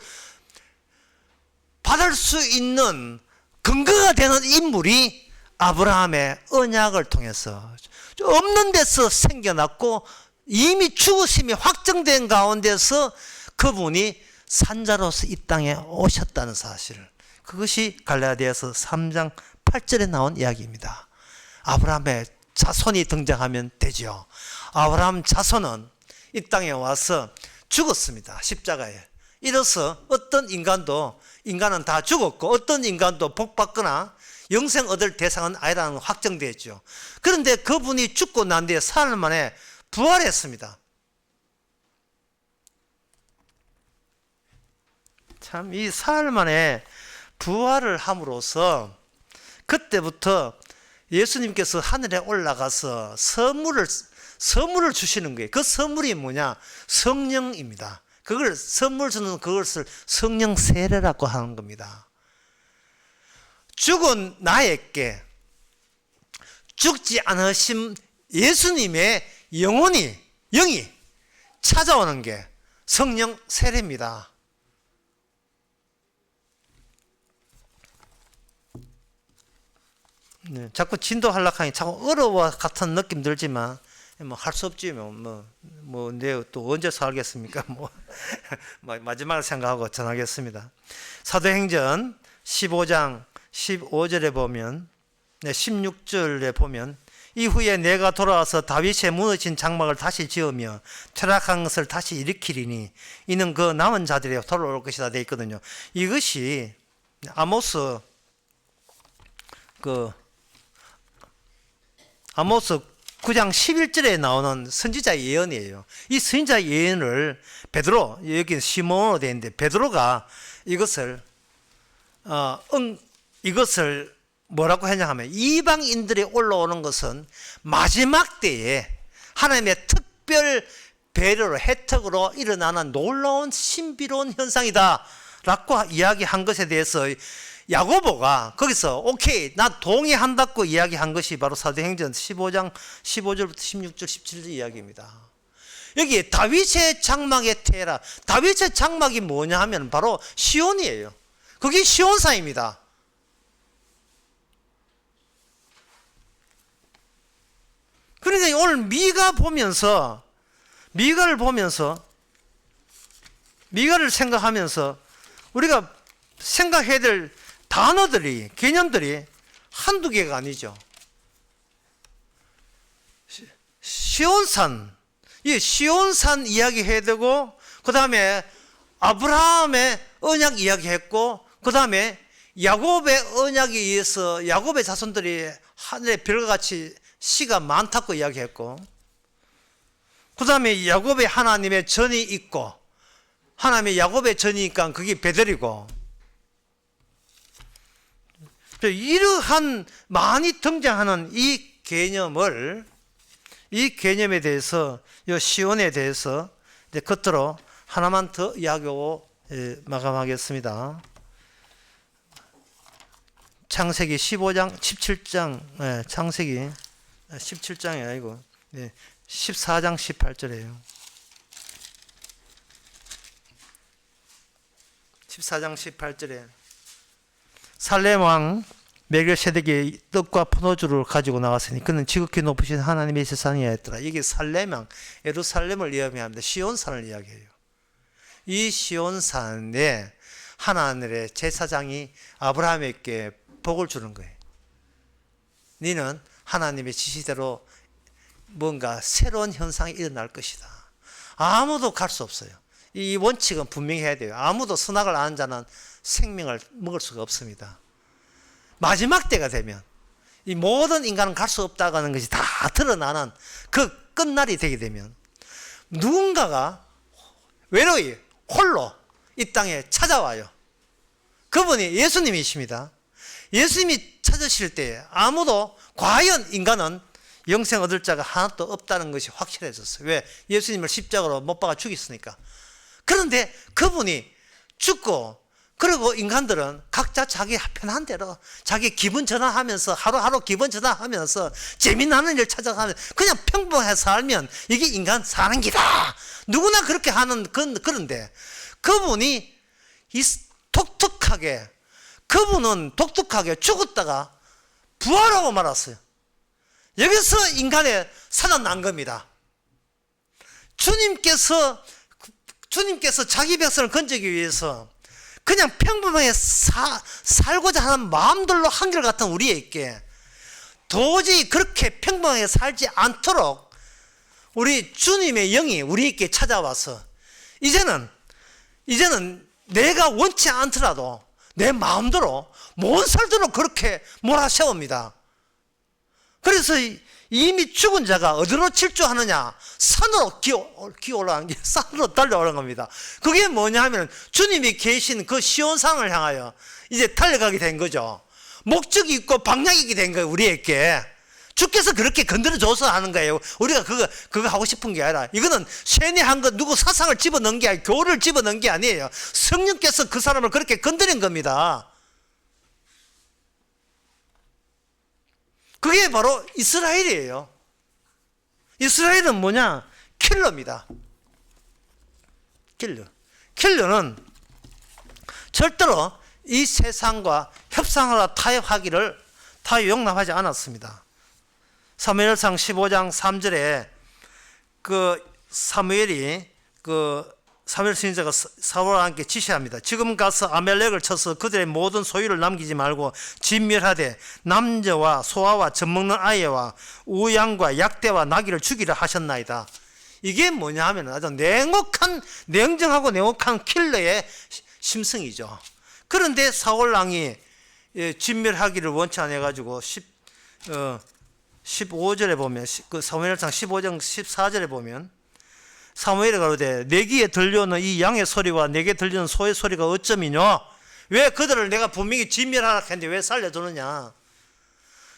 받을 수 있는 근거가 되는 인물이 아브라함의 언약을 통해서 없는 데서 생겨났고 이미 죽으심이 확정된 가운데서 그분이 산자로서 이 땅에 오셨다는 사실을, 그것이 갈라디아서 3장 8절에 나온 이야기입니다. 아브라함의 자손이 등장하면 되죠. 아브라함 자손은 이 땅에 와서 죽었습니다. 십자가에. 이로써 어떤 인간은 다 죽었고 어떤 인간도 복받거나 영생 얻을 대상은 아니라는 건 확정되었죠. 그런데 그분이 죽고 난 뒤에 사흘 만에 부활했습니다. 참, 이 사흘 만에 부활을 함으로써 그때부터 예수님께서 하늘에 올라가서 선물을 주시는 거예요. 그 선물이 뭐냐? 성령입니다. 그걸 선물 주는 그것을 성령 세례라고 하는 겁니다. 죽은 나에게 죽지 않으신 예수님의 영이 찾아오는 게 성령 세례입니다. 네, 자꾸 진도하려고 하니 자꾸 어려워 같은 느낌 들지만 뭐 할 수 없지 내가 또 언제 살겠습니까? 마지막을 생각하고 전하겠습니다. 사도행전 15장 15절에 보면, 16절에 보면, 이후에 내가 돌아와서 다윗의 무너진 장막을 다시 지으며 퇴락한 것을 다시 일으키리니 이는 그 남은 자들이 돌아올 것이다 되어 있거든요. 이것이 아모스 9장 11절에 나오는 선지자 예언이에요. 이 선지자 예언을 베드로, 여기 시몬으로 되어 있는데 베드로가 이것을 뭐라고 했냐 하면 이방인들이 올라오는 것은 마지막 때에 하나님의 특별 배려로 혜택으로 일어나는 놀라운 신비로운 현상이다 라고 이야기한 것에 대해서 야고보가 거기서 오케이 나 동의한다고 이야기한 것이 바로 사도행전 15장 15절부터 16절 17절 이야기입니다. 여기 다윗의 장막의 테라, 다윗의 장막이 뭐냐 하면 바로 시온이에요. 그게 시온산입니다. 그러니까 오늘 미가를 생각하면서 우리가 생각해야 될 단어들이, 개념들이 한두 개가 아니죠. 시온산, 이 시온산 이야기 해야 되고, 그 다음에 아브라함의 언약 이야기 했고, 그 다음에 야곱의 언약에 의해서 야곱의 자손들이 하늘의 별과 같이 씨가 많다고 이야기했고, 그 다음에 야곱의 하나님의 전이 있고, 하나님의 야곱의 전이니까 그게 베들이고, 이러한 많이 등장하는 이 개념에 대해서, 이 시온에 대해서 이제 끝으로 하나만 더 이야기하고 마감하겠습니다. 창세기 15장, 17장, 창세기 17장이 아니고 14장 18절이에요. 14장 18절에 살렘 왕 멜기세덱이 떡과 포도주를 가지고 나왔으니 그는 지극히 높으신 하나님의 세상이었더라. 이게 살렘 왕 예루살렘을 이야기합니다. 시온산을 이야기해요. 이 시온산에 하나님의 제사장이 아브라함에게 복을 주는 거예요. 너는 하나님의 지시대로 뭔가 새로운 현상이 일어날 것이다. 아무도 갈 수 없어요. 이 원칙은 분명히 해야 돼요. 아무도 선악을 아는 자는 생명을 먹을 수가 없습니다. 마지막 때가 되면 이 모든 인간은 갈 수 없다고 하는 것이 다 드러나는 그 끝날이 되게 되면 누군가가 외로이 홀로 이 땅에 찾아와요. 그분이 예수님이십니다. 예수님이 찾으실 때 아무도 과연 인간은 영생 얻을 자가 하나도 없다는 것이 확실해졌어요. 왜? 예수님을 십자가로 못 박아 죽였으니까. 그런데 그분이 죽고 그리고 인간들은 각자 자기 편한 대로 자기 기분 전환하면서 하루하루 기분 전환하면서 재미나는 일 찾아가면 그냥 평범하게 살면 이게 인간 사는 기다. 누구나 그렇게 하는 그런데 그분이 그분은 독특하게 죽었다가 부활하고 말았어요. 여기서 인간의 살아난 겁니다. 주님께서 자기 백성을 건지기 위해서 그냥 평범하게 살고자 하는 마음들로 한결같은 우리에게 도저히 그렇게 평범하게 살지 않도록 우리 주님의 영이 우리에게 찾아와서 이제는 내가 원치 않더라도 내 마음대로 몬살대로 그렇게 몰아세웁니다. 그래서 이미 죽은 자가 어디로 질주하느냐? 산으로 기어 올라가는 게 산으로 달려오는 겁니다. 그게 뭐냐 하면 주님이 계신 그 시온산을 향하여 이제 달려가게 된 거죠. 목적이 있고 방향이 있게 된 거예요. 우리에게 주께서 그렇게 건드려줘서 하는 거예요. 우리가 그거 하고 싶은 게 아니라 이거는 세뇌한 것, 누구 사상을 집어넣은 게 아니고 교를 집어넣은 게 아니에요. 성령께서 그 사람을 그렇게 건드린 겁니다. 그게 바로 이스라엘이에요. 이스라엘은 뭐냐? 킬러입니다. 킬러는 절대로 이 세상과 협상하라 타협하기를 용납하지 않았습니다. 사무엘상 15장 3절에 사무엘이 사무엘 선지자가 사울과 함께 지시합니다. 지금 가서 아멜렉을 쳐서 그들의 모든 소유를 남기지 말고 진멸하되 남자와 소아와 젖먹는 아이와 우양과 약대와 나귀를 죽이라 하셨나이다. 이게 뭐냐 하면 아주 냉정하고 냉혹한 킬러의 심성이죠. 그런데 사울왕이 진멸하기를 원치 않아 가지고 15절에 보면 사무엘상 15장 14절에 보면 사무엘이 가로되 내 귀에 들려오는 이 양의 소리와 내게 들리는 소의 소리가 어쩌미뇨? 왜 그들을 내가 분명히 진멸하라 했는데 왜 살려두느냐?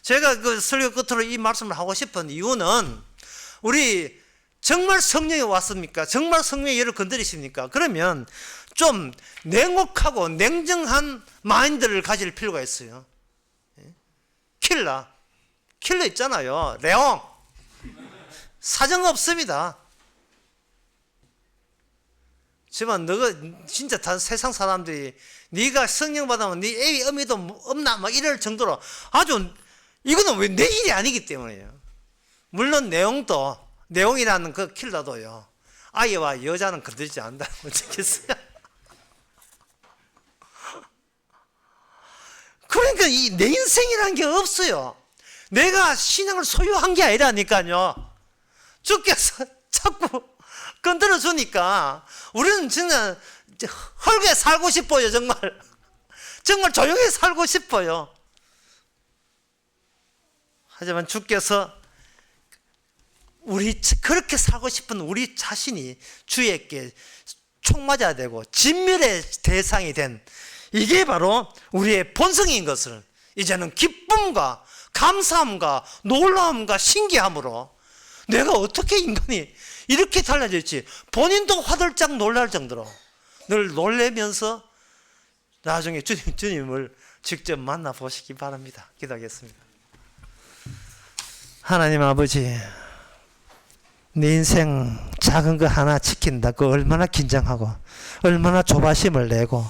제가 그 설교 끝으로 이 말씀을 하고 싶은 이유는 우리 정말 성령이 왔습니까? 정말 성령이 얘를 건드리십니까? 그러면 좀 냉혹하고 냉정한 마인드를 가질 필요가 있어요. 킬러 있잖아요. 레옹 사정 없습니다. 지만 너가 진짜 다 세상 사람들이 네가 성령 받으면 네 애의 의미도 없나 막 이럴 정도로 아주 이거는 왜 내 일이 아니기 때문이에요. 물론 내용이라는 그 킬러도요, 아이와 여자는 건드리지 않는다고 적혔어요. 그러니까 내 인생이라는 게 없어요. 내가 신앙을 소유한 게 아니라니까요. 주께서 자꾸 건드려 주니까 우리는 진짜 헐게 살고 싶어요. 정말 조용히 살고 싶어요. 하지만 주께서 그렇게 살고 싶은 우리 자신이 주에게 총 맞아야 되고 진멸의 대상이 된, 이게 바로 우리의 본성인 것을 이제는 기쁨과 감사함과 놀라움과 신기함으로, 내가 어떻게 인간이 이렇게 달라질지 본인도 화들짝 놀랄 정도로 늘 놀래면서 나중에 주님을 직접 만나보시기 바랍니다. 기도하겠습니다. 하나님 아버지, 내 인생 작은 거 하나 지킨다, 그 얼마나 긴장하고 얼마나 조바심을 내고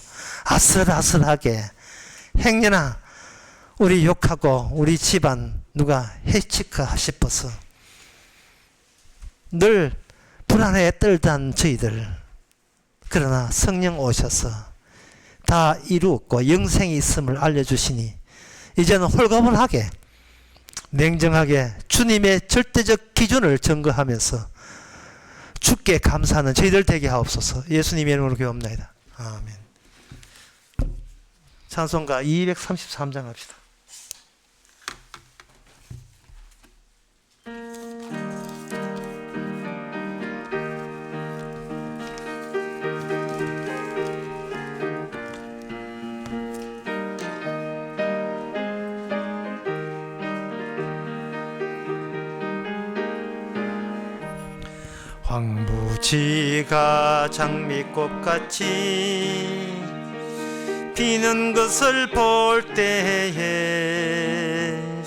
아슬아슬하게 행여나 우리 욕하고 우리 집안 누가 해칠까 싶어서 늘 불안해 떨던 저희들, 그러나 성령 오셔서 다 이루었고 영생이 있음을 알려주시니 이제는 홀가분하게 냉정하게 주님의 절대적 기준을 증거하면서 주께 감사하는 저희들 되게 하옵소서. 예수님의 이름으로 기도합니다. 아멘. 찬송가 233장 합시다. 황부지가 장미꽃같이 피는 것을 볼 때에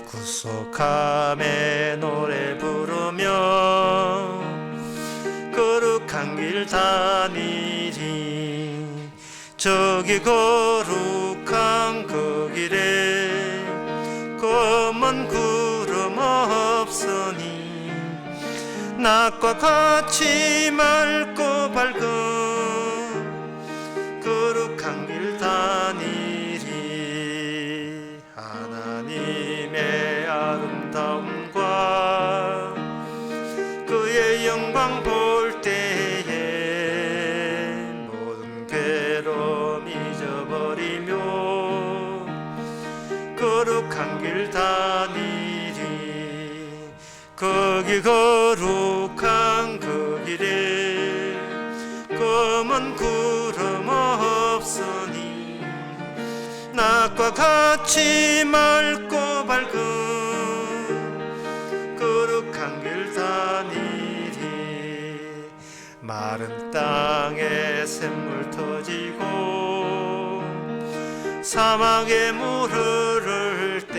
구속함에 노래 부르며 거룩한 길 다니리. 저기 거룩한 그 길에 검은 구름 없으니 낮과 같이 맑고 밝은 거룩한 길 다니리. 하나님의 아름다움과 그의 영광 볼 때에 모든 괴로움 잊어버리며 거룩한 길 다니리. 거기 거룩한 그 길에 검은 구름 없으니 낮과 같이 맑고 밝은 거룩한 길 다니리. 마른 땅에 샘물 터지고 사막에 물 흐를 때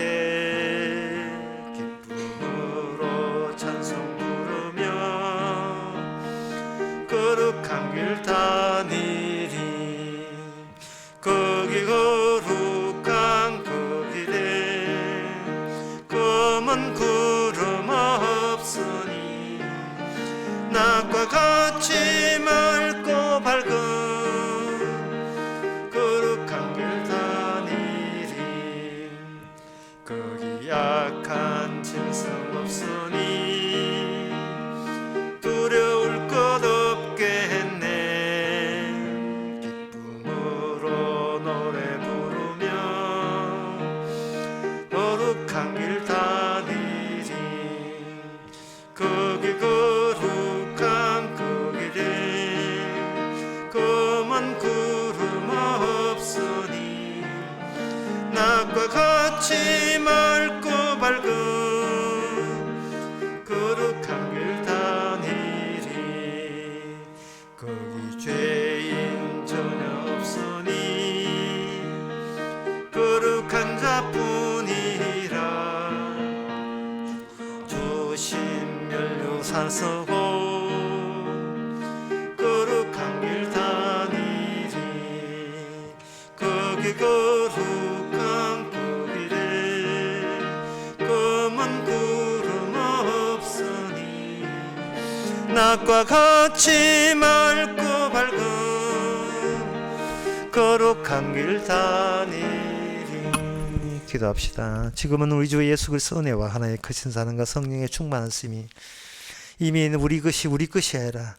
거룩한 길 다니리. 거기 거룩한 그 길에 검은 구름 없으니 낮과 같이 맑고 밝은 거룩한 길 다니리. 거기 약한 짐승 없으니 두려울 것 없겠네. 기쁨으로 노래 부르며 거룩한 길 다니리. 거기 거룩한 그 길에 살서고 거룩한 길 다니리 거기 거룩한 그 길에 검은 구름 없으니 낮과 같이 맑고 밝은 거룩한 길 다니리. 기도합시다. 지금은 우리 주 예수 그리스도 은혜와 하나님의 크신 사랑과 성령의 충만하심이 이미 우리 것이 아니라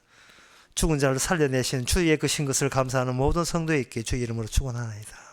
죽은 자를 살려내신 주의 것인 것을 감사하는 모든 성도에게 주의 이름으로 축원하나이다.